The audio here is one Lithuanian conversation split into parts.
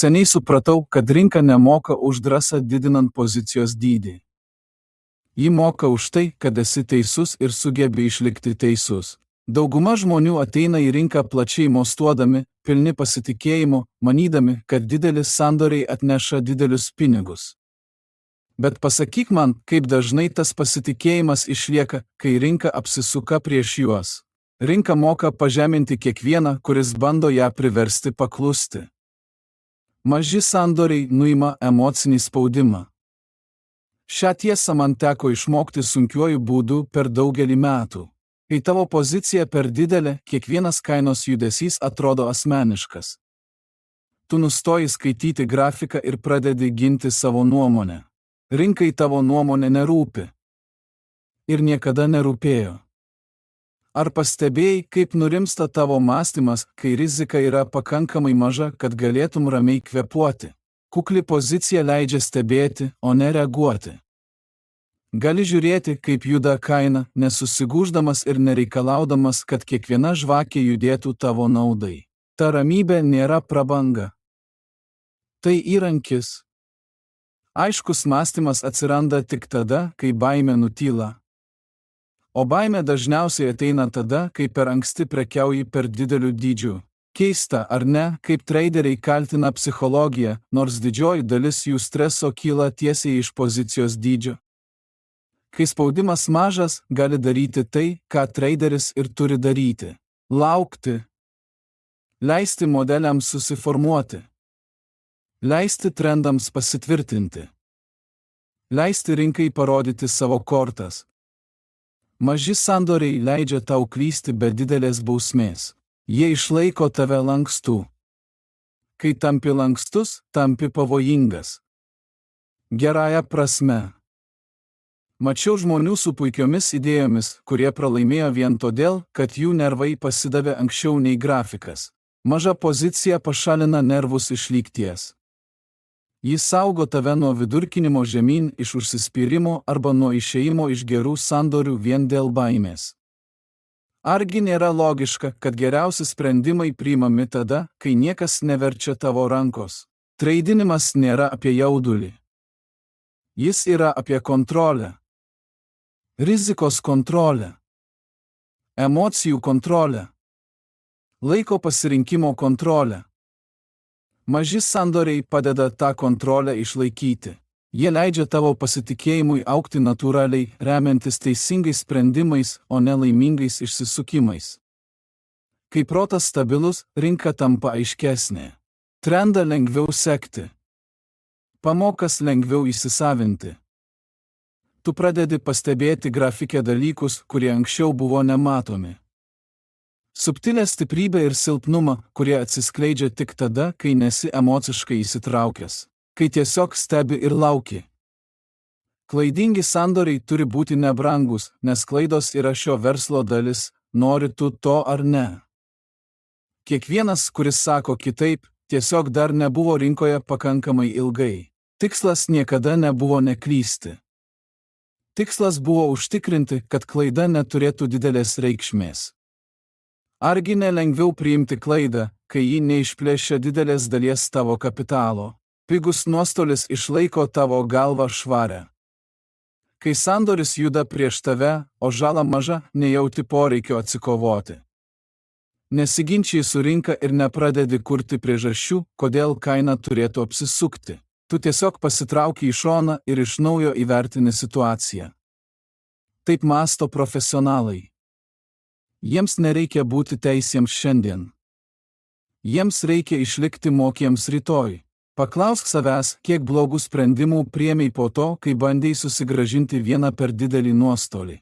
Seniai supratau, kad rinka nemoka už drąsą didinant pozicijos dydį. Ji moka už tai, kad esi teisus ir sugebi išlikti teisus. Dauguma žmonių ateina į rinką plačiai mostuodami, pilni pasitikėjimo, manydami, kad didelis sandoriai atneša didelius pinigus. Bet pasakyk man, kaip dažnai tas pasitikėjimas išlieka, kai rinka apsisuka prieš juos. Rinka moka pažeminti kiekvieną, kuris bando ją priversti paklusti. Maži sandoriai nuima emocinį spaudimą. Šią tiesą man teko išmokti sunkiuoju būdu per daugelį metų. Kai tavo pozicija per didelė, kiekvienas kainos judesys atrodo asmeniškas. Tu nustoji skaityti grafiką ir pradedi ginti savo nuomonę. Rinkai tavo nuomonė nerūpi. Ir niekada nerūpėjo. Ar pastebėjai, kaip nurimsta tavo mąstymas, kai rizika yra pakankamai maža, kad galėtum ramiai kvėpuoti? Kukli pozicija leidžia stebėti, o ne reaguoti. Gali žiūrėti, kaip juda kaina, nesusigūždamas ir nereikalaudamas, kad kiekviena žvakė judėtų tavo naudai. Ta ramybė nėra prabanga. Tai įrankis. Aiškus mąstymas atsiranda tik tada, kai baimė nutyla. O baimė dažniausiai ateina tada, kai per anksti prekiauji per dideliu dydžiu. Keista, ar ne, kaip traderiai kaltina psichologiją, nors didžioji dalis jų streso kyla tiesiai iš pozicijos dydžio. Kai spaudimas mažas, gali daryti tai, ką traderis ir turi daryti. Laukti. Leisti modeliams susiformuoti. Leisti trendams pasitvirtinti. Leisti rinkai parodyti savo kortas. Maži sandoriai leidžia tau klysti be didelės bausmės. Jie išlaiko tave lankstų. Kai tampi lankstus, tampi pavojingas. Gerąja prasme. Mačiau žmonių su puikiomis idėjomis, kurie pralaimėjo vien todėl, kad jų nervai pasidavė anksčiau nei grafikas. Maža pozicija pašalina nervus iš lygties. Jis saugo tave nuo vidurkinimo žemyn iš užsispyrimo arba nuo išėjimo iš gerų sandorių vien dėl baimės. Argi nėra logiška, kad geriausi sprendimai priimami tada, kai niekas neverčia tavo rankos? Treidinimas nėra apie jaudulį. Jis yra apie kontrolę. Rizikos kontrolę. Emocijų kontrolę. Laiko pasirinkimo kontrolę. Maži sandoriai padeda tą kontrolę išlaikyti. Jie leidžia tavo pasitikėjimui augti natūraliai, remiantis teisingais sprendimais, o ne laimingais išsisukimais. Kai protas stabilus, rinka tampa aiškesnė. Trendą lengviau sekti. Pamokas lengviau įsisavinti. Tu pradedi pastebėti grafike dalykus, kurie anksčiau buvo nematomi. Subtilę stiprybę ir silpnumą, kurie atsiskleidžia tik tada, kai nesi emociškai įsitraukęs, kai tiesiog stebi ir lauki. Klaidingi sandoriai turi būti nebrangus, nes klaidos yra šio verslo dalis, nori tu to ar ne. Kiekvienas, kuris sako kitaip, tiesiog dar nebuvo rinkoje pakankamai ilgai. Tikslas niekada nebuvo neklysti. Tikslas buvo užtikrinti, kad klaida neturėtų didelės reikšmės. Argi nelengviau priimti klaidą, kai ji neišplėšia didelės dalies tavo kapitalo? Pigus nuostolis išlaiko tavo galvą švarę. Kai sandoris juda prieš tave, o žala maža, nejauti poreikio atsikovoti. Nesiginčiai su rinka ir nepradedi kurti priežasčių, kodėl kaina turėtų apsisukti. Tu tiesiog pasitrauki į šoną ir iš naujo įvertini situaciją. Taip mąsto profesionalai. Jiems nereikia būti teisiems šiandien. Jiems reikia išlikti mokiems rytoj. Paklausk savęs, kiek blogų sprendimų priėmei po to, kai bandei susigrąžinti vieną per didelį nuostolį.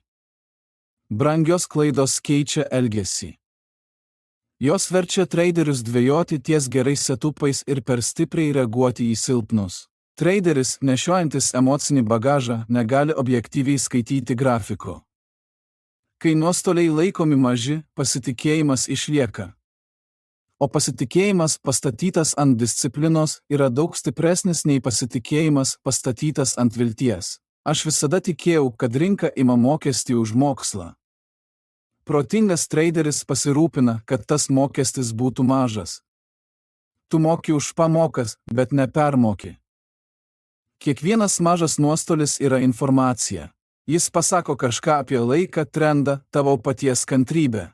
Brangios klaidos keičia elgesį. Jos verčia traderius dvejoti ties gerais setupais ir per stipriai reaguoti į silpnus. Traderis, nešiojantis emocinį bagažą, negali objektyviai skaityti grafiko. Kai nuostoliai laikomi maži, pasitikėjimas išlieka. O pasitikėjimas pastatytas ant disciplinos yra daug stipresnis nei pasitikėjimas pastatytas ant vilties. Aš visada tikėjau, kad rinka ima mokestį už mokslą. Protingas traderis pasirūpina, kad tas mokestis būtų mažas. Tu moki už pamokas, bet nepermoki. Kiekvienas mažas nuostolis yra informacija. Jis pasako kažką apie laiką, trendą, tavo paties kantrybę.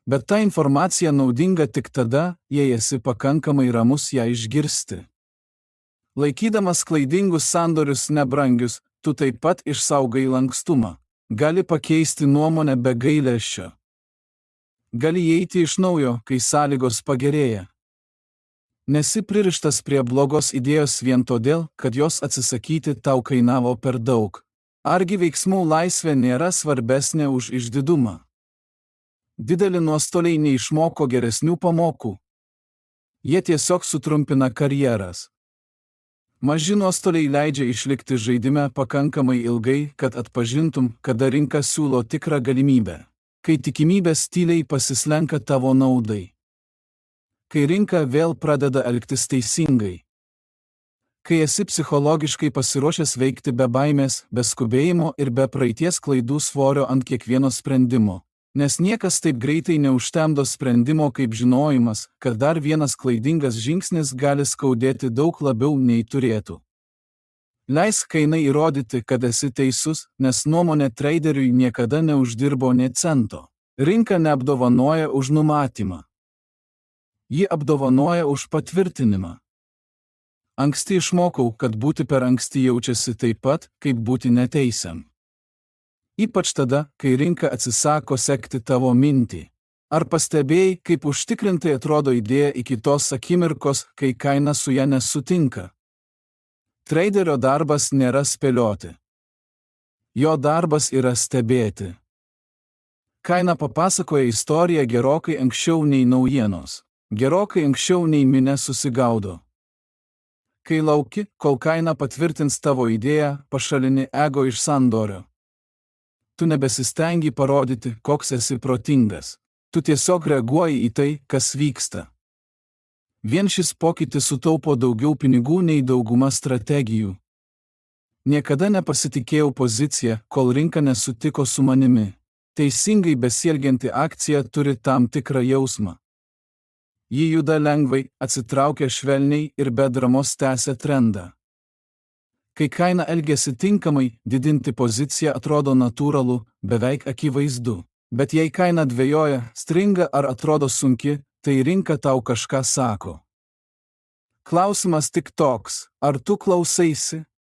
Bet ta informacija naudinga tik tada, jei esi pakankamai ramus ją išgirsti. Laikydamas klaidingus sandorius nebrangius, tu taip pat išsaugai lankstumą. Gali pakeisti nuomonę be gailesčio. Gali įeiti iš naujo, kai sąlygos pagerėja. Nesi pririštas prie blogos idėjos vien todėl, kad jos atsisakyti tau kainavo per daug. Argi veiksmų laisvė nėra svarbesnė už išdidumą? Dideli nuostoliai neišmoko geresnių pamokų. Jie tiesiog sutrumpina karjeras. Maži nuostoliai leidžia išlikti žaidime pakankamai ilgai, kad atpažintum, kada rinka siūlo tikrą galimybę. Kai tikimybės tyliai pasislenka tavo naudai. Kai rinka vėl pradeda elgtis teisingai. Kai esi psichologiškai pasiruošęs veikti be baimės, be skubėjimo ir be praeities klaidų svorio ant kiekvieno sprendimo. Nes niekas taip greitai neužtemdo sprendimo kaip žinojimas, kad dar vienas klaidingas žingsnis gali skaudėti daug labiau nei turėtų. Leisk kainai įrodyti, kad esi teisus, nes nuomonė traderiui niekada neuždirbo nė cento. Rinka neapdovanoja už numatymą. Ji apdovanoja už patvirtinimą. Anksti išmokau, kad būti per anksti jaučiasi taip pat, kaip būti neteisiam. Ypač tada, kai rinka atsisako sekti tavo mintį. Ar pastebėjai, kaip užtikrintai atrodo idėja iki tos akimirkos, kai kaina su ja nesutinka? Traderio darbas nėra spėlioti. Jo darbas yra stebėti. Kaina papasakoja istoriją gerokai anksčiau nei naujienos. Gerokai anksčiau nei minia susigaudo. Kai lauki, kol kaina patvirtins tavo idėją, pašalini ego iš sandorio. Tu nebesistengi parodyti, koks esi protingas. Tu tiesiog reaguoji į tai, kas vyksta. Vien šis pokytis sutaupo daugiau pinigų nei dauguma strategijų. Niekada nepasitikėjau poziciją, kol rinka nesutiko su manimi. Teisingai besielgianti akcija turi tam tikrą jausmą. Ji juda lengvai, atsitraukia švelniai ir be dramos tęsia trendą. Kai kaina elgiasi tinkamai, didinti poziciją atrodo natūralu, beveik akivaizdu. Bet jei kaina dvejoja, stringa ar atrodo sunki, tai rinka tau kažką sako. Klausimas tik toks, ar tu klausaisi?